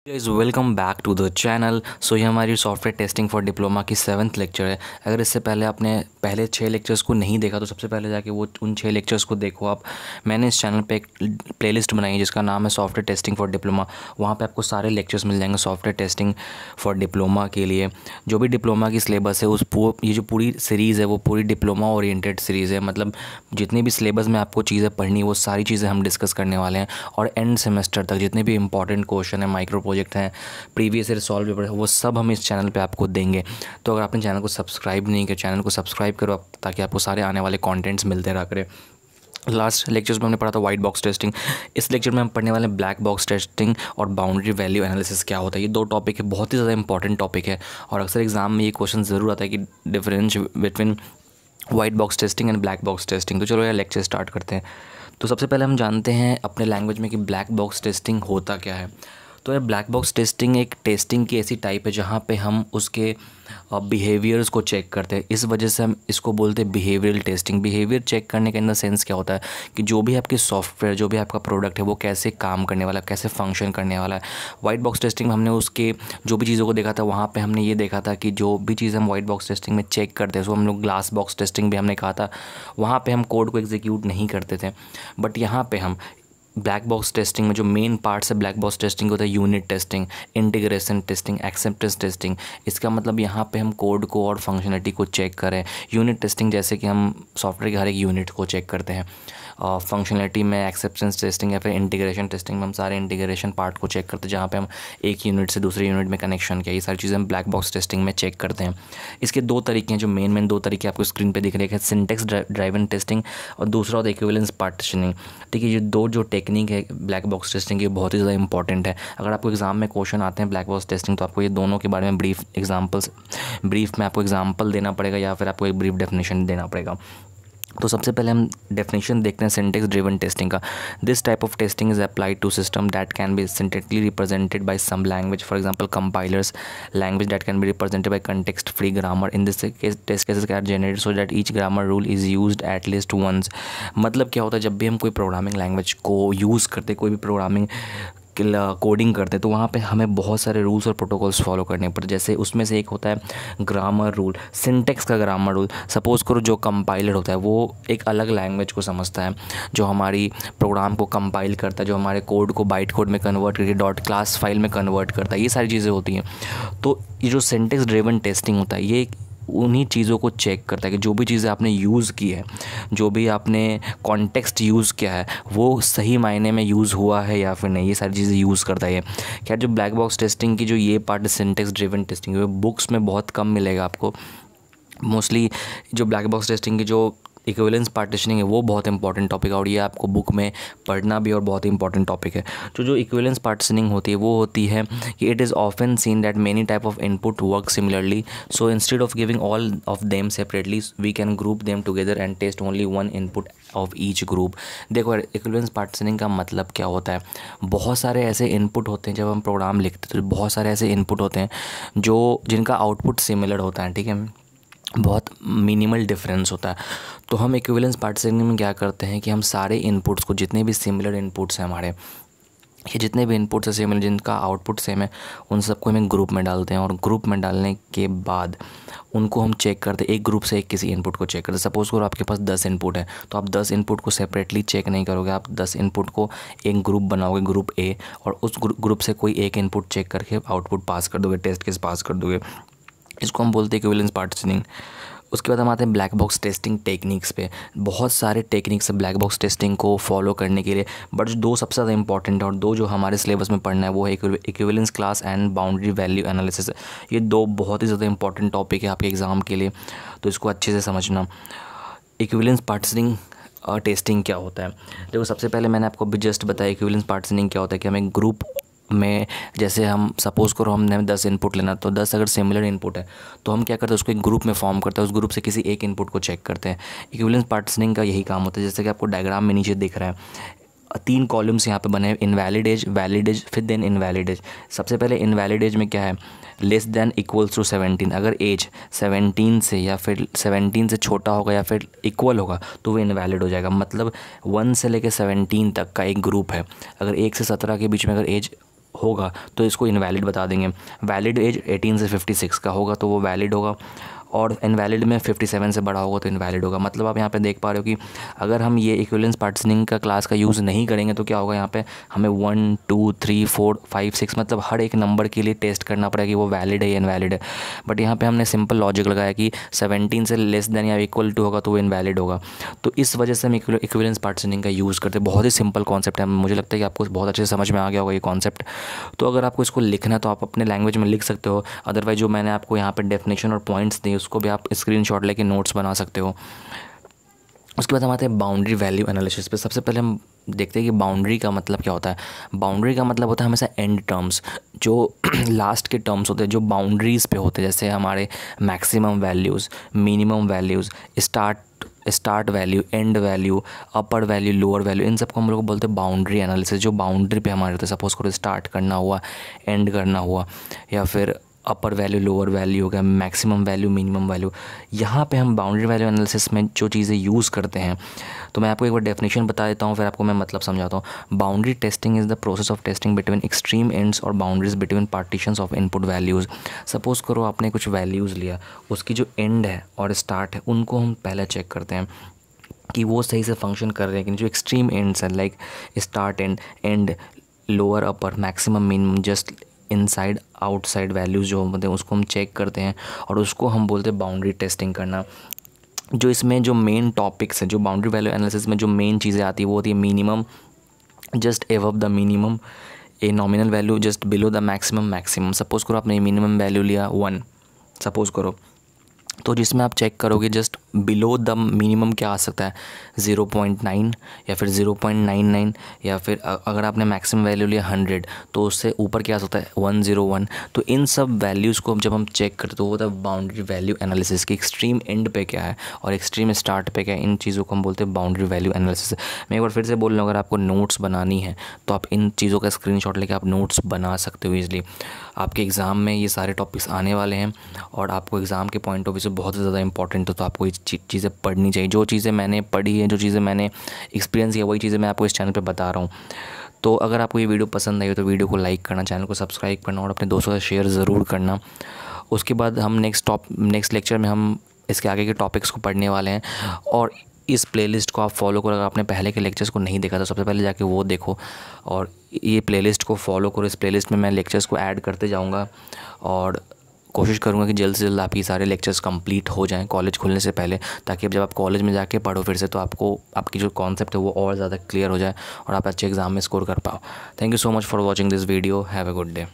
Guys welcome back to the channel. So ये हमारी software testing for diploma की 7th lecture है। अगर इससे पहले आपने पहले 6 लेक्चर्स को नहीं देखा तो सबसे पहले जाके वो उन 6 लेक्चर्स को देखो आप। मैंने इस चैनल पे एक प्लेलिस्ट बनाई है जिसका नाम है सॉफ्टवेयर टेस्टिंग फॉर डिप्लोमा। वहाँ पे आपको सारे लेक्चर्स मिल जाएंगे सॉफ्टवेयर टेस्टिंग फॉर डिप्लोमा के लिए। जो भी डिप्लोमा की सिलेबस है ये जो पूरी सीरीज़ है वो पूरी डिप्लोमा ओरिएंटेड सीरीज़ है। मतलब जितनी भी सिलेबस में आपको चीज़ें पढ़नी वो सारी चीज़ें हम डिस्कस करने वाले हैं। और एंड सेमेस्टर तक जितने भी इंपॉर्टेंट क्वेश्चन है, माइक्रो प्रोजेक्ट हैं, प्रीवियस ईयर सॉल्व पेपर है, वो सब हम इस चैनल पे आपको देंगे। तो अगर आपने चैनल को सब्सक्राइब नहीं किया, चैनल को सब्सक्राइब करो ताकि आपको सारे आने वाले कंटेंट्स मिलते रहा करें। लास्ट लेक्चर्स में हमने पढ़ा था वाइट बॉक्स टेस्टिंग। इस लेक्चर में हम पढ़ने वाले हैं ब्लैक बॉक्स टेस्टिंग और बाउंड्री वैल्यू एनालिसिस क्या होता है। ये दो टॉपिक है, बहुत ही ज़्यादा इंपॉर्टेंट टॉपिक है और अक्सर एग्जाम में ये क्वेश्चन ज़रूर आता है कि difference between white box testing and black box testing. तो चलो यार लेक्चर स्टार्ट करते हैं। तो सबसे पहले हम जानते हैं अपने लैंग्वेज में कि ब्लैक बॉक्स टेस्टिंग होता क्या है। तो यार ब्लैक बॉक्स टेस्टिंग एक टेस्टिंग की ऐसी टाइप है जहाँ पे हम उसके बिहेवियर्स को चेक करते हैं। इस वजह से हम इसको बोलते हैं बिहेवियरल टेस्टिंग। बिहेवियर चेक करने का इन द सेंस क्या होता है कि जो भी आपकी सॉफ्टवेयर, जो भी आपका प्रोडक्ट है वो कैसे काम करने वाला है, कैसे फंक्शन करने वाला है। वाइट बॉक्स टेस्टिंग में हमने उसके जो भी चीज़ों को देखा था, वहाँ पे हमने ये देखा था कि जो भी चीज़ हम वाइट बॉक्स टेस्टिंग में चेक करते हैं उसको हम लोग ग्लास बॉक्स टेस्टिंग भी हमने कहा था। वहाँ पे हम कोड को एग्जीक्यूट नहीं करते थे, बट यहाँ पे हम ब्लैक बॉक्स टेस्टिंग में जो मेन पार्ट्स है ब्लैक बॉक्स टेस्टिंग होता है unit testing, integration testing, acceptance testing. इसका मतलब यहाँ पे हम कोड को और फंक्शनलिटी को चेक करें। यूनिट टेस्टिंग जैसे कि हम सॉफ्टवेयर के हर एक यूनिट को चेक करते हैं। फंक्शनलिटी में एक्सेप्टेंस टेस्टिंग या फिर इंटीग्रेशन टेस्टिंग में हम सारे इंटीग्रेशन पार्ट को चेक करते हैं जहाँ पे हम एक यूनिट से दूसरे यूनिट में कनेक्शन किया। ये सारी चीज़ें हम ब्लैक बॉक्स टेस्टिंग में चेक करते हैं। इसके दो तरीके हैं, जो मेन दो तरीके आपको स्क्रीन पे दिख रहे हैं, सिंटेक्स ड्राइवन टेस्टिंग और दूसरा होता है इक्विवेलेंस पार्टीशनिंग। ठीक है, ये दो जो टेक्निक है ब्लैक बॉक्स टेस्टिंग की बहुत ही ज़्यादा इंपॉर्टेंट है। अगर आपको एग्जाम में क्वेश्चन आते हैं ब्लैक बॉक्स टेस्टिंग तो आपको ये दोनों के बारे में ब्रीफ में आपको एग्जाम्पल देना पड़ेगा या फिर आपको एक ब्रीफ डेफिनेशन देना पड़ेगा। तो सबसे पहले हम डेफिनेशन देखते हैं सिंटेक्स ड्रिवन टेस्टिंग का। This type of testing is applied to system that can be syntactically represented by some language, for example compilers, language that can be represented by context free grammar. In this case test cases are generated so that each grammar rule is used at least once. मतलब क्या होता है, जब भी हम कोई programming language को use करते, कोई भी प्रोग्रामिंग कोडिंग करते तो वहाँ पे हमें बहुत सारे रूल्स और प्रोटोकॉल्स फॉलो करने पड़ते। जैसे उसमें से एक होता है ग्रामर रूल, सिंटेक्स का ग्रामर रूल। सपोज़ करो जो कंपाइलर होता है वो एक अलग लैंग्वेज को समझता है, जो हमारी प्रोग्राम को कंपाइल करता है, जो हमारे कोड को बाइट कोड में कन्वर्ट करके डॉट क्लास फाइल में कन्वर्ट करता है। ये सारी चीज़ें होती हैं। तो ये जो सिंटेक्स ड्रिवन टेस्टिंग होता है ये उन्हीं चीज़ों को चेक करता है कि जो भी चीज़ें आपने यूज़ की है, जो भी आपने कॉन्टेक्स्ट यूज़ किया है वो सही मायने में यूज़ हुआ है या फिर नहीं। ये सारी चीज़ें यूज़ करता है। क्या जो ब्लैक बॉक्स टेस्टिंग की जो ये पार्ट सिंटेक्स ड्रिवन टेस्टिंग है वो बुक्स में बहुत कम मिलेगा आपको। मोस्टली जो ब्लैक बॉक्स टेस्टिंग की जो इक्विवेलेंस पार्टीशनिंग है वो बहुत इंपॉर्टेंट टॉपिक है और ये आपको बुक में पढ़ना भी और बहुत ही इंपॉर्टेंट टॉपिक है। जो इक्विवेलेंस पार्टीशनिंग होती है वो होती है कि it is often seen that many type of input work similarly, so instead of giving all of them separately we can group them together and test only one input of each group. देखो equivalence partitioning का मतलब क्या होता है, बहुत सारे ऐसे input होते हैं जब हम प्रोग्राम लिखते हैं तो बहुत सारे ऐसे इनपुट होते हैं जो जिनका आउटपुट सिमिलर होता है। ठीक है, बहुत मिनिमल डिफरेंस होता है। तो हम इक्विवेलेंस पार्टीशनिंग में क्या करते हैं कि हम सारे इनपुट्स को, जितने भी सिमिलर इनपुट्स हैं हमारे, ये जितने भी इनपुट्स हैं सिमिलर जिनका आउटपुट सेम है, उन सबको हम ग्रुप में डालते हैं और ग्रुप में डालने के बाद उनको हम चेक करते हैं। एक ग्रुप से एक किसी इनपुट को चेक करते हैं। सपोज़ करो आपके पास 10 इनपुट है तो आप 10 इनपुट को सेपरेटली चेक नहीं करोगे, आप 10 इनपुट को एक ग्रुप बनाओगे, ग्रुप ए, और उस ग्रुप से कोई एक इनपुट चेक करके आउटपुट पास कर दोगे, टेस्ट केस पास कर दोगे। इसको हम बोलते हैं इक्विवेलेंस पार्टीशनिंग। उसके बाद हम आते हैं ब्लैक बॉक्स टेस्टिंग टेक्निक्स पे। बहुत सारे टेक्निक्स है ब्लैक बॉक्स टेस्टिंग को फॉलो करने के लिए, बट जो दो सबसे ज़्यादा इंपॉर्टेंट है और दो जो हमारे सिलेबस में पढ़ना है वो है equivalence class and boundary value analysis. ये दो बहुत ही ज़्यादा इंपॉर्टेंट टॉपिक है आपके एग्ज़ाम के लिए, तो इसको अच्छे से समझना। इक्विवेलेंस पार्टीशनिंग टेस्टिंग क्या होता है, देखो सबसे पहले मैंने आपको भी जस्ट बताया इक्विवेलेंस पार्टीशनिंग क्या होता है कि हमें ग्रुप में, जैसे हम सपोज़ करो हमने 10 इनपुट लेना, तो 10 अगर सिमिलर इनपुट है तो हम क्या करते हैं उसको एक ग्रुप में फॉर्म करते हैं, उस ग्रुप से किसी एक इनपुट को चेक करते हैं। इक्विवेलेंस पार्टीशनिंग का यही काम होता है। जैसे कि आपको डायग्राम में नीचे दिख रहा है 3 कॉलम्स यहाँ पे बने हैं, इनवैलिड एज, वैलिड एज, फिर देन इनवैलिड एज। सबसे पहले इनवैलिड एज में क्या है, लेस देन इक्वल्स टू 17। अगर एज 17 से या फिर 17 से छोटा होगा या फिर इक्वल होगा तो वो इनवैलिड हो जाएगा। मतलब 1 से लेकर 17 तक का एक ग्रुप है, अगर 1 से 17 के बीच में अगर एज होगा तो इसको इनवैलिड बता देंगे। वैलिड एज 18 से 56 का होगा तो वो वैलिड होगा, और इनवैलिड में 57 से बड़ा होगा तो इनवैलिड होगा। मतलब आप यहाँ पे देख पा रहे हो कि अगर हम ये इक्विवेलेंस पार्टीशनिंग का क्लास का यूज़ नहीं करेंगे तो क्या होगा, यहाँ पे हमें 1 2 3 4 5 6 मतलब हर एक नंबर के लिए टेस्ट करना पड़ेगा कि वो वैलिड है या इनवैलिड है। बट यहाँ पे हमने सिंपल लॉजिक लगाया कि 17 से लेस देन या इक्वल टू होगा तो वो इनवैलिड होगा। तो इस वजह से हम इक्विवेलेंस पार्टीशनिंग का यूज़ करते हैं। बहुत ही सिंपल कॉन्सेप्ट है, मुझे लगता है कि आपको बहुत अच्छे से समझ में आ गया होगा ये कॉन्सेप्ट। तो अगर आपको इसको लिखना है तो आप अपने लैंग्वेज में लिख सकते हो, अदरवाइज जो मैंने आपको यहाँ पे डेफिनेशन और पॉइंट्स दिए उसको भी आप स्क्रीनशॉट लेके नोट्स बना सकते हो। उसके बाद हम आते हैं बाउंड्री वैल्यू एनालिसिस पे। सबसे पहले हम देखते हैं कि बाउंड्री का मतलब क्या होता है। बाउंड्री का मतलब होता है हमेशा एंड टर्म्स, जो लास्ट के टर्म्स होते हैं जो बाउंड्रीज़ पे होते हैं, जैसे हमारे maximum values, minimum values, start value, end value, upper value, lower value, इन सबको हम लोग बोलते हैं बाउंड्री एनालिसिस। जो बाउंड्री पे हमारे होते हैं, सपोज करो स्टार्ट करना हुआ, एंड करना हुआ, या फिर अपर वैल्यू, लोअर वैल्यू हो गया, मैक्सिमम वैल्यू, मिनिमम वैल्यू। यहाँ पे हम बाउंड्री वैल्यू एनालिसिस में जो चीज़ें यूज़ करते हैं, तो मैं आपको एक बार डेफिनेशन बता देता हूँ, फिर आपको मैं मतलब समझाता हूँ। Boundary testing is the process of testing between extreme ends और boundaries between partitions of input values. Suppose करो आपने कुछ वैल्यूज़ लिया, उसकी जो एंड है और स्टार्ट है उनको हम पहले चेक करते हैं कि वो सही से फंक्शन कर रहे हैं कि जो एक्सट्रीम एंड्स हैं like start and lower, upper, maximum, minimum, just inside, outside values जो होते हैं उसको हम चेक करते हैं, और उसको हम बोलते हैं बाउंड्री टेस्टिंग करना। जो इसमें जो मेन टॉपिक्स हैं, जो बाउंड्री वैल्यू एनालिसिस में जो मेन चीज़ें आती है वो होती है minimum, just above the minimum, a nominal value just below the maximum. Suppose करो आपने मिनिमम वैल्यू लिया 1, सपोज़ करो, तो जिसमें आप चेक करोगे जस्ट बिलो द मिनिमम क्या आ सकता है, 0.9 या फिर 0.99, या फिर अगर आपने मैक्सिमम वैल्यू लिया 100 तो उससे ऊपर क्या आ सकता है 101। तो इन सब वैल्यूज़ को जब हम चेक करते तो वो होता है बाउंड्री वैल्यू एनालिसिस की एक्सट्रीम एंड पे क्या है और एक्सट्रीम स्टार्ट पे क्या है, इन चीज़ों को हम बोलते हैं बाउंड्री वैल्यू एनालिसिस। मैं एक बार फिर से बोल रहा हूँ, अगर आपको नोट्स बनानी है तो आप इन चीज़ों का स्क्रीनशॉट लेके आप नोट्स बना सकते हो ईजिली। आपके एग्ज़ाम में ये सारे टॉपिक्स आने वाले हैं और आपको एग्ज़ाम के पॉइंट ऑफ व्यू से बहुत ज़्यादा इंपॉर्टेंट है, तो आपको ये चीज़ें पढ़नी चाहिए। जो चीज़ें मैंने पढ़ी है, जो चीज़ें मैंने एक्सपीरियंस किया, वही चीज़ें मैं आपको इस चैनल पे बता रहा हूँ। तो अगर आपको ये वीडियो पसंद आई हो तो वीडियो को लाइक करना, चैनल को सब्सक्राइब करना और अपने दोस्तों से शेयर ज़रूर करना। उसके बाद हम नेक्स्ट लेक्चर में हम इसके आगे के टॉपिक्स को पढ़ने वाले हैं, और इस प्लेलिस्ट को आप फॉलो करो। अगर आपने पहले के लेक्चर्स को नहीं देखा तो सबसे पहले जाके वो देखो, और ये प्लेलिस्ट को फॉलो करो। इस प्लेलिस्ट में मैं लेक्चर्स को ऐड करते जाऊँगा और कोशिश करूँगा कि जल्द से जल्द आपकी सारे लेक्चर्स कंप्लीट हो जाएं कॉलेज खुलने से पहले, ताकि अब जब आप कॉलेज में जाके पढ़ो फिर से तो आपको आपकी जो कॉन्सेप्ट है वो और ज़्यादा क्लियर हो जाए और आप अच्छे एग्जाम में स्कोर कर पाओ। Thank you so much for watching this video. Have a good day.